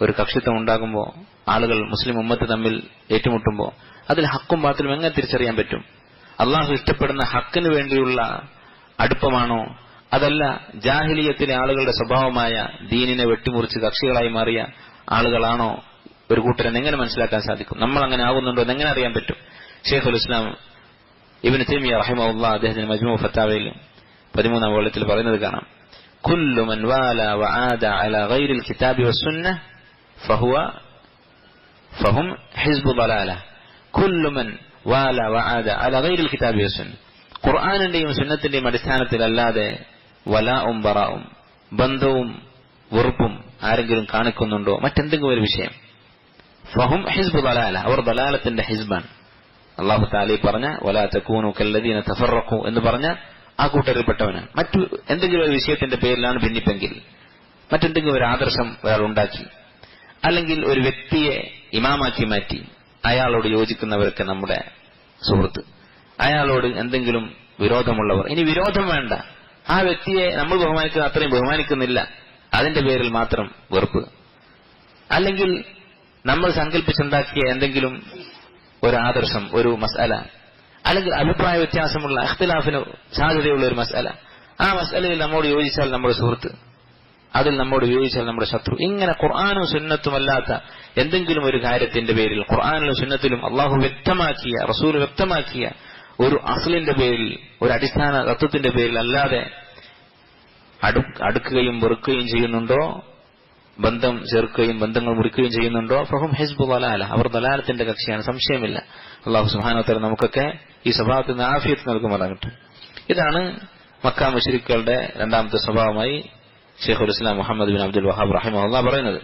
ഒരു കക്ഷിത്വം ഉണ്ടാകുമ്പോൾ, ആളുകൾ മുസ്ലിം ഉമ്മത്ത് തമ്മിൽ ഏറ്റുമുട്ടുമ്പോൾ അതിൽ ഹക്കും ബാത്തിലും എങ്ങനെ തിരിച്ചറിയാൻ പറ്റും? അള്ളാഹു ഇഷ്ടപ്പെടുന്ന ഹക്കിന് വേണ്ടിയുള്ള അടുപ്പമാണോ, അതല്ല ജാഹിലിയത്തിലെ ആളുകളുടെ സ്വഭാവമായ ദീനിനെ വെട്ടിമുറിച്ച് കക്ഷികളായി മാറിയ ആളുകളാണോ ഒരു കൂട്ടരെന്ന് എങ്ങനെ മനസ്സിലാക്കാൻ സാധിക്കും? നമ്മൾ അങ്ങനെ ആകുന്നുണ്ടോ എന്ന് എങ്ങനെ അറിയാൻ പറ്റും? ഷെയ്ഖുൽ ഇസ്ലാം ഇബ്നു തൈമിയ്യ റഹിമഹുല്ലാഹ് അദ്ദേഹത്തിന്റെ മജ്മൂ ഫത്താവയിൽ 13-ാം വോള്യത്തിൽ പറയുന്നത് കാണാം, കുല്ലു മൻ വാല വആദ അലാ ഗൈറിൽ കിതാബി വസ്സുന്നഹ് ഫഹും ഹിസ്ബു ളലാല. കുല്ലു മൻ വാല വആദ അലാ ഗൈറിൽ കിതാബി വസ്സുന്നഹ്, ഖുർആനിന്റെയും സുന്നത്തിന്റെയും അടിസ്ഥാനത്തിലല്ലാതെ വലാഉം ബറാഉം, ബന്ധവും വെറുപ്പും ആരെങ്കിലും കാണിക്കുന്നുണ്ടോ മറ്റെന്തെങ്കിലും ഒരു വിഷയം, ഫഹും ഹിസ്ബു ളലാല, അവർ ദലാലത്തിന്റെ ഹിസ്ബാണ്. അല്ലാഹു തആല പറഞ്ഞ വലാ തകൂനു കല്ലദീന തഫറഖു എന്ന് പറഞ്ഞ ആ കൂട്ടരിൽപ്പെട്ടവനാണ്. മറ്റു എന്തെങ്കിലും ഒരു വിഷയത്തിന്റെ പേരിലാണ് ഭിന്നിപ്പെങ്കിൽ, മറ്റെന്തെങ്കിലും ഒരു ആദർശം ഒരാൾ ഉണ്ടാക്കി, അല്ലെങ്കിൽ ഒരു വ്യക്തിയെ ഇമാമാക്കി മാറ്റി, അയാളോട് യോജിക്കുന്നവരൊക്കെ നമ്മുടെ സുഹൃത്ത്, അയാളോട് എന്തെങ്കിലും വിരോധമുള്ളവർ, ഇനി വിരോധം വേണ്ട, ആ വ്യക്തിയെ നമ്മൾ ബഹുമാനിക്കുന്ന അത്രയും ബഹുമാനിക്കുന്നില്ല, അതിന്റെ പേരിൽ മാത്രം വെറുപ്പ്, അല്ലെങ്കിൽ നമ്മൾ സങ്കല്പിച്ചുണ്ടാക്കിയ എന്തെങ്കിലും ഒരു ആദർശം, ഒരു മസ്അല, അല്ലെങ്കിൽ അഭിപ്രായ വ്യത്യാസമുള്ള ഇഖ്തിലാഫിന് സാധ്യതയുള്ള ഒരു മസ്അല, ആ മസ്അലയിൽ നമ്മോട് യോജിച്ചാൽ നമ്മുടെ സുഹൃത്ത്, അതിൽ നമ്മോട് യോജിച്ചാൽ നമ്മുടെ ശത്രു. ഇങ്ങനെ ഖുർആനും സുന്നത്തുമല്ലാത്ത എന്തെങ്കിലും ഒരു കാര്യത്തിന്റെ പേരിൽ, ഖുർആനിലും സുന്നത്തിലും അള്ളാഹു വ്യക്തമാക്കിയ, റസൂൽ വ്യക്തമാക്കിയ ഒരു അസ്ലിന്റെ പേരിൽ, ഒരു അടിസ്ഥാന തത്വത്തിന്റെ പേരിൽ അല്ലാതെ അടുക്കുകയും വെറുക്കുകയും ചെയ്യുന്നുണ്ടോ, ബന്ധം ചേർക്കുകയും ബന്ധങ്ങൾ മുറിക്കുകയും ചെയ്യുന്നുണ്ടോ, ഫഹും ഹിസ്ബു ളലാല, അവർ ദലാലത്തിന്റെ കക്ഷിയാണ്, സംശയമില്ല. അല്ലാഹു സുബ്ഹാനഹു വ തആല നമുക്കൊക്കെ ഈ സ്വഭാവത്തിൽ നിന്ന് ആഫിയത്ത് നൽകുമാറാകട്ടെ. ഇതാണ് മക്ക മുശ്രിക്കുകളുടെ രണ്ടാമത്തെ സ്വഭാവമായി ഷെയ്ഖുൽ ഇസ്ലാം മുഹമ്മദ് ബിൻ അബ്ദുൽ വഹാബ് റഹിമഹുല്ലാഹ് പറയുന്നത്.